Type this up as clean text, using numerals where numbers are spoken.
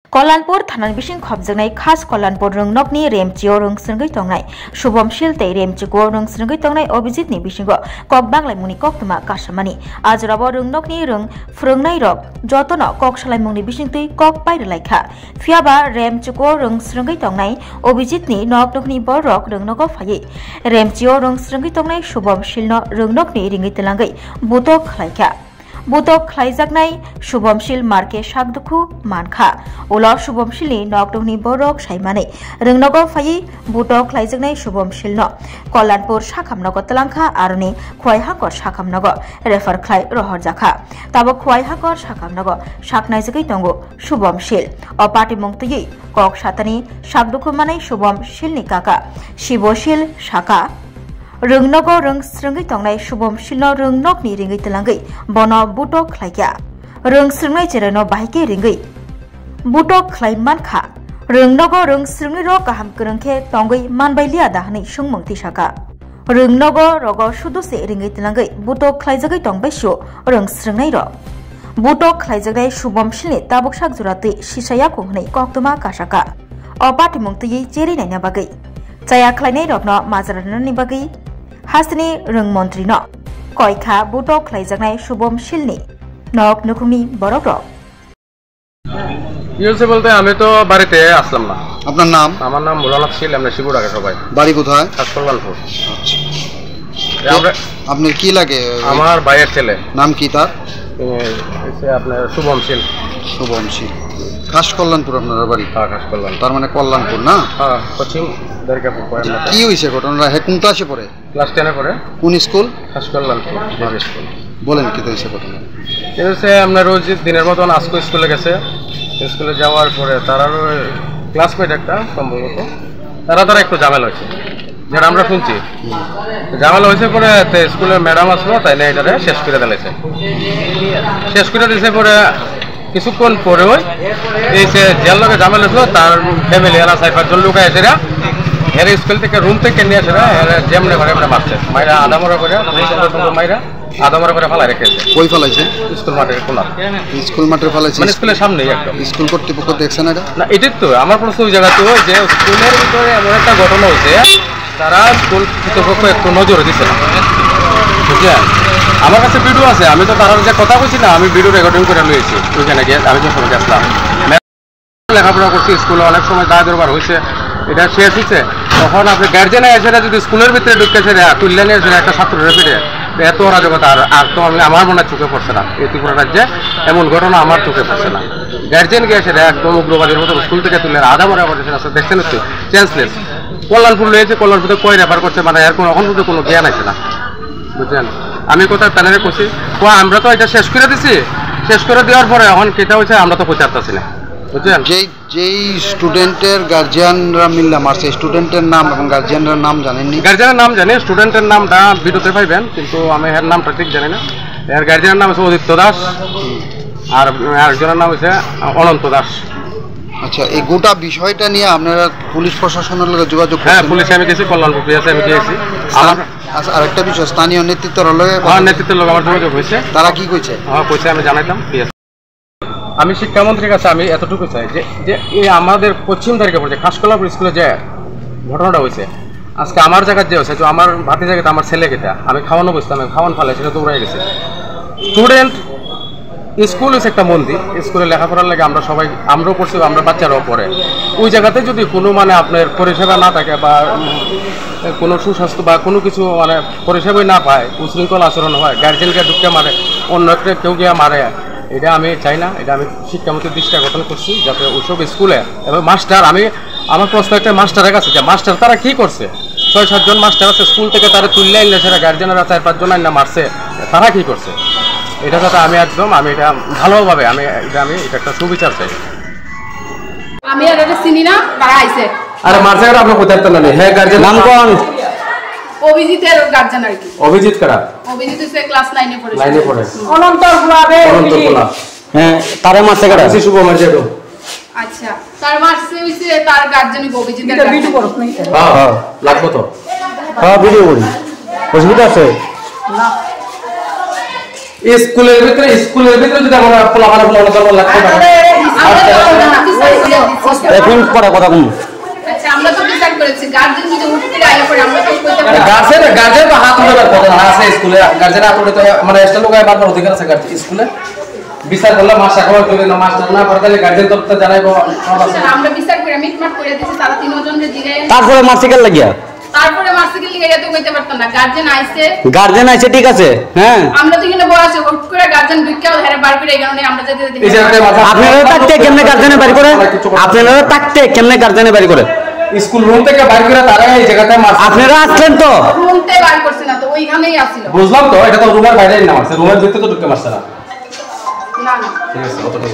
कल्याणपुर थाना बिसिं खबजनाय खास कल्याणपुर रंगनकनि रेमचिओ रंगस्रंगै तंनाय शुभमशील तै रेमचिगो रंगस्रंगै तंनाय अभिजितनि बिसिंगो कक बांगलायमुंनि कक्तमा कासामानि आजराबो रंगनकनि रंग फोरोंनाय रक जतन कक सालायमुंनि बिसिंतै कक पाइरलायखा फियाबा रेमचिगो रंगस्रंगै तंनाय अभिजितनि नकनकनि बरक रंगनगो फायै रेमचिओ रंगस्रंगै तंनाय शुभमशीलनो रंगनकनि रिङै तलांगै बुतक खलायखा बुतक खलायजागनाय शुभमशील मार्के सागदुखु मानखा उला शुभमशीलनि नकदुखनि बरक सायमानै रंगनगो फायै बुतक खलायजागनाय शुभमशीलनो कल्याणपुर साखामनगो तलांखा आरोनि खवाइहाकर साखामनगो रेफार खलाय रहरजाखा ताबो खवाइहाकर साखामनगो साखनायजगै दंगो शुभमशील अपाटी मुंगतयै कक सातानि सागदुखु मानै शुभमशीलनि काका शिवशील साका रंगनगो रंगस्रंगै तंनाय शुभमशीलनो रंगनकनि रिङै तलांगै बनो बुटक खलायखा रंगस्रंनाय जेरैनो बाहायके रिङै बुटक खलाय मानखा रंगनगो रंगस्रंनाय र गाहाम गोरोंखे तंगै मानबायलिया दाहनै सुंमंथि साका रंगनगो रगो सुदुसे रिङै तलांगै बुटक खलायजागै तंबायसु रंगस्रंनाय र बुटक खलायजागनाय शुभमशीलनि ताबुक सागजुरातै सिसाया खुहनै कक्तमा कासाका अपाटी मुंगतयै जेरैनायना बागै जाया खलायनाय रगनो माजरानानि बागै हासनि रंगमंत्री न कयखा बुटक खलायजागनाय शुभमशीलनि नक नुखुमनि बरक रक ইউসে বলতে আমি তো বাড়িতে আসলাম না। আপনার নাম? আমার নাম মুলানাথ শীল, আমরা শিবুর আগে সবাই। বাড়ি কোথায়? কল্যাণপুর। আমরা আপনার কি লাগে? আমার ভাইয়ের ছেলে। নাম কি তার? আপনার শুভমশীল। শুভমশীল। খাস কল্যাণপুর আপনার বাড়ি? হ্যাঁ, খাস কল্যাণ। তার মানে কল্যাণপুর না? হ্যাঁ, পশ্চিম দরগাপুর। কি হয়েছে ঘটনাটা? হে কোন ক্লাসে পড়ে? ক্লাস 10 এ পড়ে। কোন স্কুল? খাস কল্যাণপুর স্কুল। বলেন কি হয়েছে ঘটনা? এসে আমরা রোজ দিনের মতন আজকে স্কুলে গেছে। স্কুলে যাওয়ার পরে তারা ক্লাসমেট একটা সম্ভবত তারা একটু ঝামেলা হয়েছে, যেটা আমরা শুনছি। ঝামেলা হয়েছে পরে স্কুলের ম্যাডাম আসলো, তাই না এটা শেষ করে দিয়েছে। শেষ করে দিয়েছে পরে কিছুক্ষণ পরেও এই যে যার লগে ঝামেলা হয়েছিল তার ফ্যামিলি এরা 4-5 লোক এসে এর স্কুল থেকে রুম থেকে নিয়ে আসে যেমনি ঘরে আমরা মারছে, মাইরা আদামরা করে মাইরা আদামরা করে ফেলা রেখেছে। কই ফেলাইছে? স্কুল মাঠের কোনার। স্কুল মাঠে ফেলাইছে মানে স্কুলের সামনেই একদম। স্কুল কর্তৃপক্ষ দেখছেন এটা? না, এটাই তো আমার প্রশ্ন। ওই জায়গাতে যে স্কুলের ভিতরে এমন একটা ঘটনা হয়েছে, তারা স্কুল কর্তৃপক্ষ একটু নজরে দিচ্ছে না, বুঝলেন? আমার কাছে ভিডিও আছে, আমি তো তার যে কথা বলছি না, আমি ভিডিও রেকর্ডিং করে নিয়েছি। ওইখানে গিয়ে আমি যখন গেছিলাম লেখাপড়া করছি, স্কুলে অনেক সময় দায় দরবার হয়েছে, এটা শেষ হচ্ছে। তখন আপনি গার্জেনে এসে যদি স্কুলের ভিতরে ঢুকতেছে তুললেনে এসে একটা ছাত্রের ফিরে এত অরাজকতা আর তো আমি আমার মনে চোখে পড়ছে না। এই ত্রিপুরা রাজ্যে এমন ঘটনা আমার চোখে পড়ছে না। গার্জেন গিয়েছে একদম উগ্রবাদীর মতো স্কুল থেকে তুললেন, আধা মরা করতেছেন। আসলে দেখছেন হচ্ছে চেঞ্জলেস। কল্যাণপুর লয়েছে, কল্যাণপুরে কয় রেফার করছে, মানে এর কোনো এখন পর্যন্ত কোনো জ্ঞান আছে না, বুঝলেন? আমি কোথায় প্যানেলে করছি আমরা তো এটা শেষ করে দিছি। শেষ করে দেওয়ার পরে এখন কেটা হয়েছে আমরা তো করতে পারতেছি না, বুঝলেন? যেই স্টুডেন্টের গার্জিয়ানরা মিললে মারছে, স্টুডেন্টের নাম এবং গার্জিয়ানের নাম জানেননি? গার্জিয়ানের নাম জানি, স্টুডেন্টের নামটা ভিডিওতে পাইবেন, কিন্তু আমি এর নামটা ঠিক জানি না। এর গার্জিয়ানের নাম হচ্ছে অদিত্য দাস, আর আরেকজনের নাম হচ্ছে অনন্ত দাস। আচ্ছা, এই গোটা বিষয়টা নিয়ে আপনারা পুলিশ প্রশাসনের লোক যোগাযোগ? হ্যাঁ, পুলিশে আমি গেছি, কল্যাণপুর পিএসে আমি গিয়েছি। আচ্ছা, আরেকটা বিষয়, স্থানীয় নেতৃত্বের লোক? হ্যাঁ, নেতৃত্বের লোক আমার যোগাযোগ হয়েছে। তারা কি কইছে? হ্যাঁ, কইছে, আমি জানাইতাম পিএস। আমি শিক্ষামন্ত্রীর কাছে আমি এতটুকু চাই যে এই আমাদের পশ্চিম তারিখে পড়ছে খাসকলাপুর স্কুলে যে ঘটনাটা হয়েছে, আজকে আমার জায়গায় যে হয়েছে, আমার ভাতি জায়গাতে আমার ছেলে কেটা আমি খাওয়ানো বসতাম, আমি খাওয়ান ফেলে সেটা তো উড়ে গেছে। স্টুডেন্ট স্কুল হচ্ছে একটা মন্দির, স্কুলে লেখাপড়ার লাগে আমরা সবাই, আমরাও পড়ছি, আমরা বাচ্চারাও পড়ে। ওই জায়গাতে যদি কোনো মানে আপনার পরিষেবা না থাকে বা কোনো সুস্বাস্থ্য বা কোনো কিছু মানে পরিষেবাই না পায়, উশৃঙ্খল আচরণ হয়, গার্জেনকে ঢুকে মারে, অন্য একটা কেউ গিয়ে মারে, এটা আমি চাই না। এটা আমি শিক্ষামন্ত্রীর দৃষ্টি আকর্ষণ করছি যাতে ওইসব স্কুলে এবং মাস্টার, আমি আমার প্রশ্ন একটা মাস্টারের কাছে যে মাস্টার তারা কি করছে? 6-7 জন মাস্টার আছে স্কুল থেকে, তারা তুললে আনলে, সেটা গার্জেনেরা 4-5 জন আইনা মারছে, তারা কি করছে? এটা যাতে আমি এটা ভালোভাবে আমি এটা একটা সুবিচার চাই। আমি আর এটা চিনি না, তারা আইছে। আরে মারছে কারা? আপনি কোথায় তো না? হ্যাঁ, গার্জেন নাম কোন? অভিজিতের গার্জেন আর কি। অভিজিত কারা? অভিজিত সে ক্লাস 9 এ পড়ে। অনন্ত গুলাবে। অনন্ত গুলা। হ্যাঁ, তারে মারছে কারা? শুভ মারছে তো। আচ্ছা, তার মারছে হইছে তার গার্জেনই অভিজিতের। এটা ভিডিও করছ নাই? হ্যাঁ, লাগবে তো। হ্যাঁ, ভিডিও করি। অসুবিধা আছে না? স্কুলের ভিতরে যদি আমরা পোলা লাগবে না। আপনি পরে কথা বলুন। আচ্ছা আমরা তো বিচার করেছি গার্জেন যদি উঠতে আইলে পরে আমরা তো কইতে পারি গার্জেন তো হাত ধরে কথা আছে স্কুলে গার্জেন আপনি তো মানে এক্সট্রা লোক বারবার অধিকার আছে গার্জেন স্কুলে বিচার করলে মাস্টার খবর করে না মাস্টার না পড়ে তাহলে গার্জেন তো জানাইবো আমরা বিচার করে মিটমাট করে দিয়েছি তারা তিনজন যে জিগায় তারপরে মার্সিকেল লাগিয়া তারপরে মার্সিকেল লিগে তো কইতে পারতাম না গার্জেন আইছে ঠিক আছে হ্যাঁ আমরা তো এখানে বসে হট করে গার্জেন দুইটাও ধরে বার করে এই কারণে আমরা যেতে আপনারা থাকতে কেমনে গার্জেনে বাড়ি করে আপনারা থাকতে কেমনে গার্জেনে বাড়ি করে স্কুল রুম থেকে বাইরে করে তারা এই জায়গাতে আপনারা আসলেন তো রুম থেকে বার করছে না তো ওইখানেই আসছিল বুঝলাম তো এটা তো রুমের বাইরেই না আছে রুমের ভিতরে তো ঢুকতে পারছে না না না ঠিক আছে অতটা